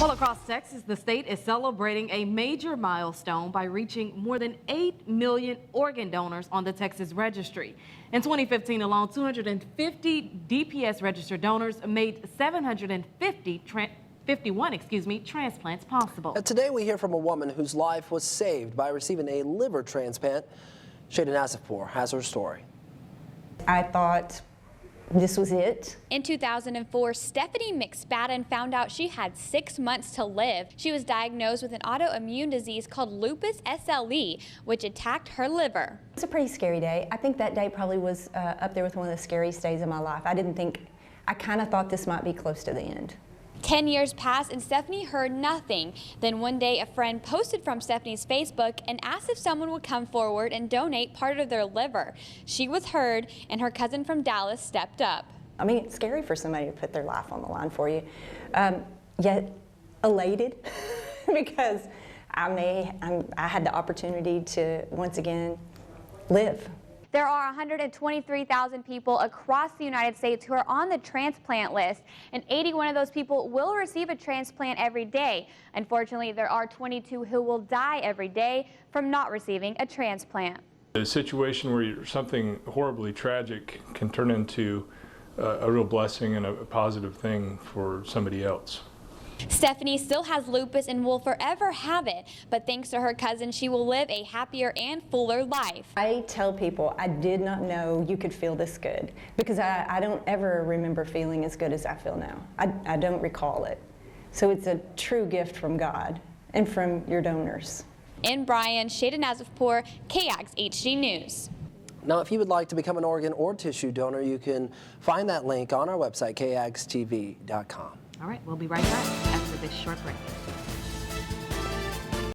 Well, across Texas, the state is celebrating a major milestone by reaching more than 8 million organ donors on the Texas registry. In 2015 alone, 250 DPS registered donors made 751 transplants possible. Today we hear from a woman whose life was saved by receiving a liver transplant. Shada Nazifpour has her story. I thought this was it. In 2004, Stephanie McSpadden found out she had 6 months to live. She was diagnosed with an autoimmune disease called Lupus SLE, which attacked her liver. It's a pretty scary day. I think that day probably was up there with one of the scariest days of my life. I kind of thought this might be close to the end. 10 years passed and Stephanie heard nothing. Then one day a friend posted from Stephanie's Facebook and asked if someone would come forward and donate part of their liver. She was heard and her cousin from Dallas stepped up. I mean, it's scary for somebody to put their life on the line for you, yet elated because I had the opportunity to once again live. There are 123,000 people across the United States who are on the transplant list, and 81 of those people will receive a transplant every day. Unfortunately, there are 22 who will die every day from not receiving a transplant. A situation where something horribly tragic can turn into a real blessing and a positive thing for somebody else. Stephanie still has lupus and will forever have it, but thanks to her cousin, she will live a happier and fuller life. I tell people I did not know you could feel this good because I don't ever remember feeling as good as I feel now. I don't recall it. So it's a true gift from God and from your donors. In Bryan, Shada Nazifpour, KAGS HD News. Now, if you would like to become an organ or tissue donor, you can find that link on our website, kagstv.com. All right, we'll be right back after this short break.